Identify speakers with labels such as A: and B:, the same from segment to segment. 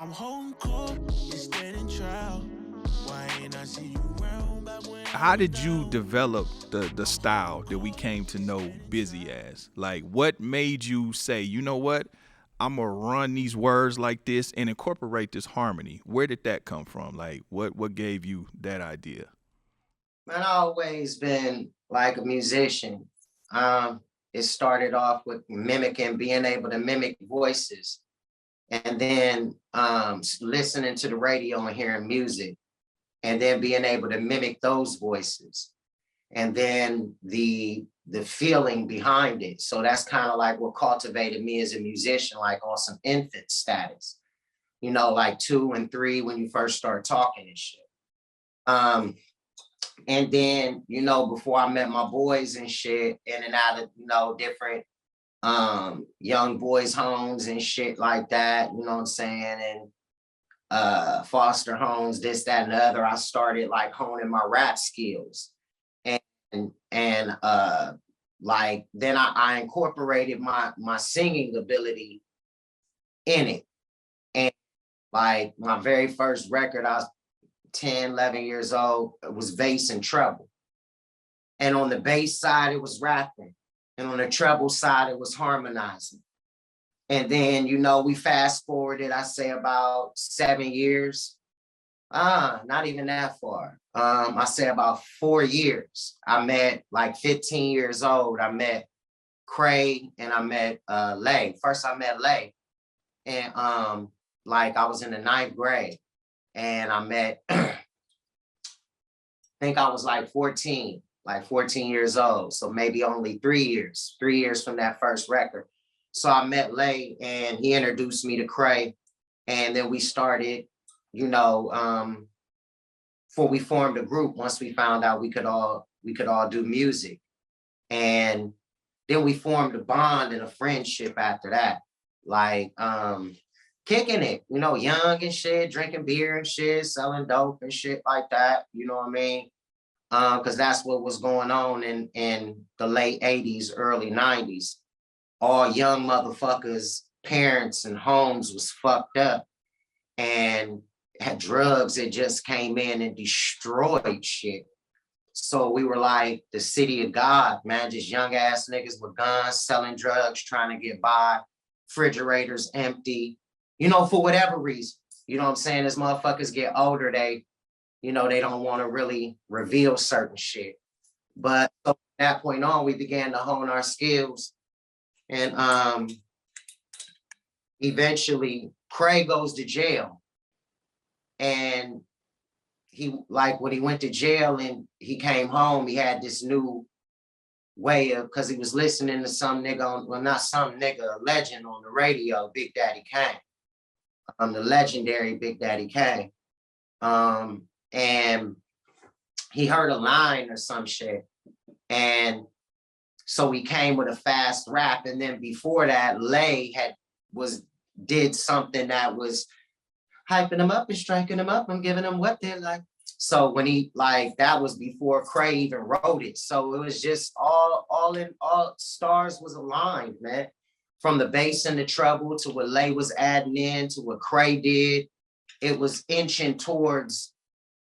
A: I'm holding court, it's standing trial. Why ain't I see you round back when I
B: How
A: was
B: did you
A: down?
B: develop the style that we came to know Bizzy as? Like, what made you say, you know what, I'm gonna run these words like this and incorporate this harmony? Where did that come from? Like, what gave you that idea?
C: Man, I always been like a musician. It started off with mimicking, being able to mimic voices, and then listening to the radio and hearing music, and then being able to mimic those voices, and then the feeling behind it. So that's kind of like what cultivated me as a musician, like on some infant status, like 2 and 3 when you first start talking and shit. Um, And then, before I met my boys and shit, in and out of, different young boys' homes and shit like that, you know what I'm saying? And foster homes, this, that, and the other. I started like honing my rap skills. And like then I incorporated my singing ability in it. And like my very first record, I was 10, 11 years old, it was bass and treble. And on the bass side, it was rapping. And on the treble side, it was harmonizing. And then, we fast forwarded, I say about 7 years. Not even that far. I say about 4 years. I met like 15 years old. I met Craig and I met Lay. First I met Lay. And like I was in the ninth grade. And I met, I think I was like 14 years old. So maybe only 3 years from that first record. So I met Lay and he introduced me to Cray. And then we started, before we formed a group, once we found out we could all do music. And then we formed a bond and a friendship after that. Like kicking it, young and shit, drinking beer and shit, selling dope and shit like that. You know what I mean? Because that's what was going on in the late 80s, early 90s. All young motherfuckers, parents and homes was fucked up. And had drugs that just came in and destroyed shit. So we were like the city of God, man, just young ass niggas with guns, selling drugs, trying to get by, refrigerators empty, for whatever reason. You know what I'm saying? As motherfuckers get older, they don't want to really reveal certain shit. But so from that point on, we began to hone our skills. And eventually Craig goes to jail. And he, like, when he went to jail and he came home, he had this new way of, because he was listening to some nigga not some nigga, a legend on the radio, Big Daddy Kane. The legendary Big Daddy Kane. And he heard a line or some shit. And so he came with a fast rap. And then before that, Lay did something that was hyping them up and striking them up and giving them what they're like. So when he, like, that was before Cray even wrote it. So it was just all stars was aligned, man. From the bass and the treble to what Lay was adding in to what Cray did. It was inching towards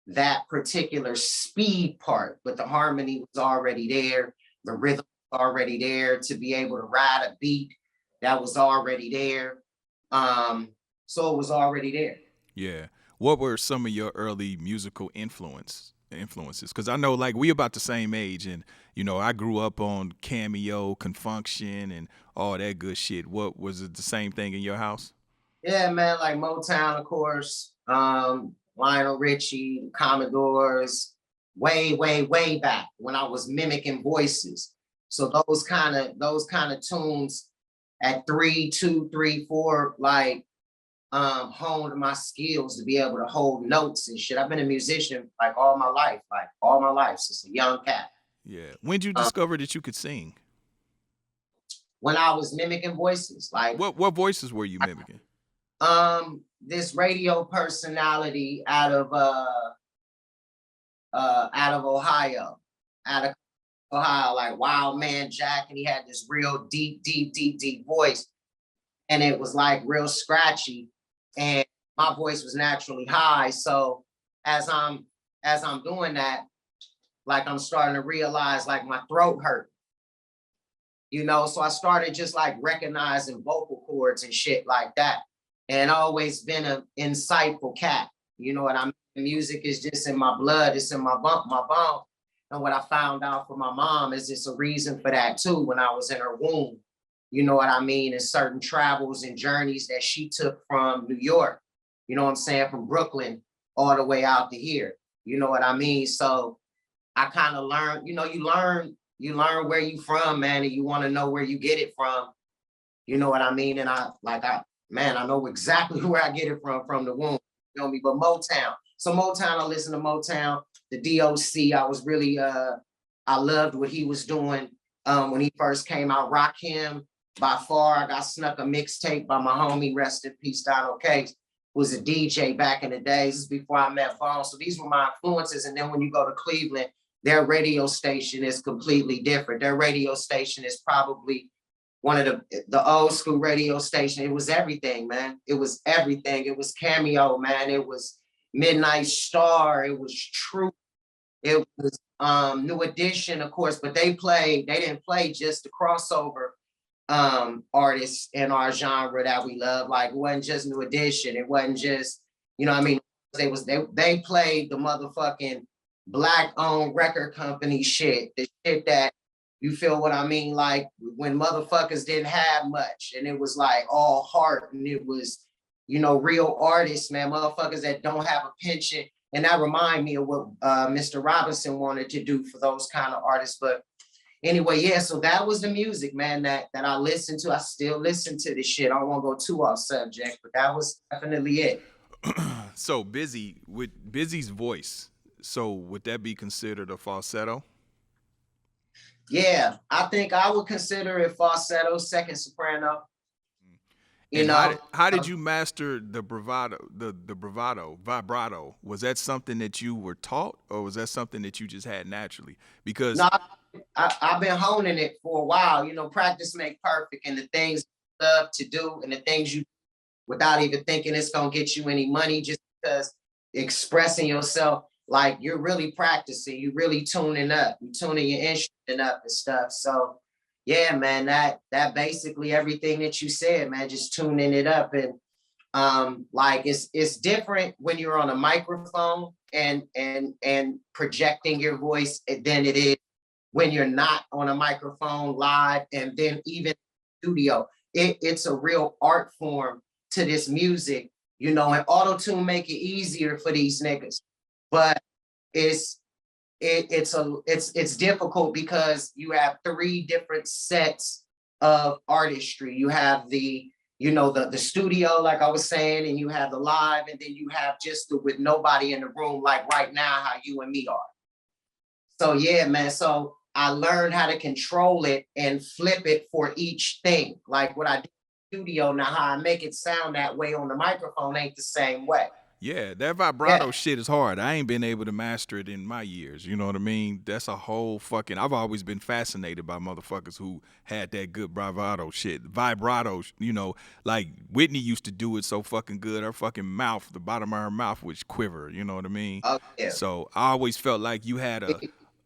C: that particular speed part, but the harmony was already there. The rhythm was already there to be able to ride a beat that was already there. So it was already there.
B: Yeah. What were some of your early musical influences? Because I know, like, we about the same age, and I grew up on Cameo, Confunction, and all that good shit. What was it? The same thing in your house?
C: Yeah, man, like Motown, of course. Lionel Richie, Commodores, way, way, way back when I was mimicking voices. So those kind of tunes at 3, 2, 3, 4, like honed my skills to be able to hold notes and shit. I've been a musician like all my life since a young cat.
B: Yeah. When did you
C: Um,
B: discover that you could sing?
C: when I was mimicking voices, like
B: What voices were you mimicking?
C: this radio personality out of Ohio, out of Ohio, like Wild Man Jack, and he had this real deep, deep, deep, deep voice, and it was like real scratchy. And my voice was naturally high. So as I'm doing that, like I'm starting to realize like my throat hurt, you know? So I started just like recognizing vocal cords and shit like that. And always been an insightful cat. You know what I mean? Music is just in my blood. It's in my bone. And what I found out from my mom is it's a reason for that too. When I was in her womb, you know what I mean? And certain travels and journeys that she took from New York, you know what I'm saying? From Brooklyn all the way out to here. You know what I mean? So I kind of learned, you know, you learn where you from, man, and you want to know where you get it from. You know what I mean? And I know exactly where I get it from the womb. You know me? But Motown. So Motown, I listen to Motown, the DOC. I was really I loved what he was doing when he first came out. Rakim, by far, I got snuck a mixtape by my homie, rest in peace, Donald Case, who was a DJ back in the days. This is before I met Bone. So these were my influences. And then when you go to Cleveland, their radio station is completely different. Their radio station is probably one of the old school radio station. It was everything, man. It was everything. It was Cameo, man. It was Midnight Star. It was True. It was New Edition, of course, but they didn't play just the crossover artists in our genre that we love. Like it wasn't just New Edition. It wasn't just, you know what I mean? They played the motherfucking Black-owned record company shit, the shit that, you feel what I mean? Like when motherfuckers didn't have much and it was like all heart and it was, you know, real artists, man, motherfuckers that don't have a pension. And that remind me of what Mr. Robinson wanted to do for those kind of artists. But anyway, yeah, so that was the music, man, that I listened to. I still listen to this shit. I don't want to go too off subject, but that was definitely it.
B: So Bizzy, with Bizzy's voice, so would that be considered a falsetto?
C: Yeah, I think I would consider it falsetto, second soprano.
B: You know, how did you master the bravado, the vibrato? Was that something that you were taught, or was that something that you just had naturally? Because
C: no, I've been honing it for a while. You know, practice make perfect, and the things you love to do, and the things you, without even thinking it's gonna get you any money, just because expressing yourself. Like you're really practicing, you really tuning up, you tuning your instrument up and stuff. So yeah, man, that basically everything that you said, man, just tuning it up. And like it's different when you're on a microphone and projecting your voice than it is when you're not on a microphone live, and then even studio. It's a real art form to this music, you know, and auto-tune make it easier for these niggas. But it's difficult because you have three different sets of artistry. You have the studio, like I was saying, and you have the live, and then you have just with nobody in the room, like right now, how you and me are. So yeah, man. So I learned how to control it and flip it for each thing. Like what I do in the studio now, how I make it sound that way on the microphone ain't the same way.
B: Yeah, that vibrato shit is hard. I ain't been able to master it in my years. You know what I mean? That's a whole fucking... I've always been fascinated by motherfuckers who had that good vibrato shit. Vibrato, you know, like Whitney used to do it so fucking good. Her fucking mouth, the bottom of her mouth would quiver. You know what I mean?
C: Oh, yeah.
B: So I always felt like you had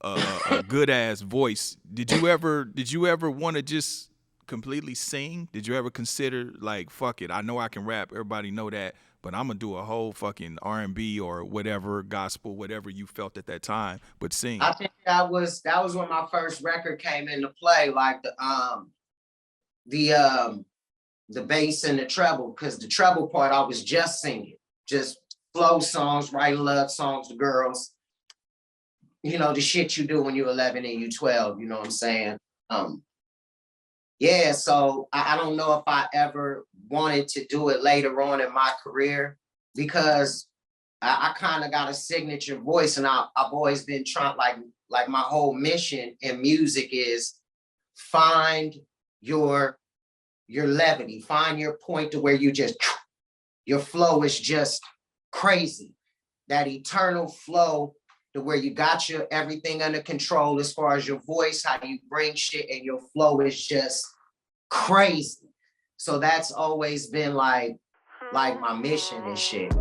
B: a good ass voice. Did you ever want to just completely sing? Did you ever consider like, fuck it, I know I can rap, everybody know that, but I'm gonna do a whole fucking R&B or whatever, gospel, whatever you felt at that time, but sing?
C: I think that was when my first record came into play, like the bass and the treble, because the treble part I was just singing, just slow songs, writing love songs to girls, you know, the shit you do when you're 11 and you're 12, you know what I'm saying? Yeah, so I don't know if I ever wanted to do it later on in my career, because I kind of got a signature voice, and I've always been trying, like my whole mission in music is find your levity, find your point to where you just, your flow is just crazy, that eternal flow to where you got your everything under control as far as your voice, how you bring shit, and your flow is just crazy. So that's always been like like my mission and shit.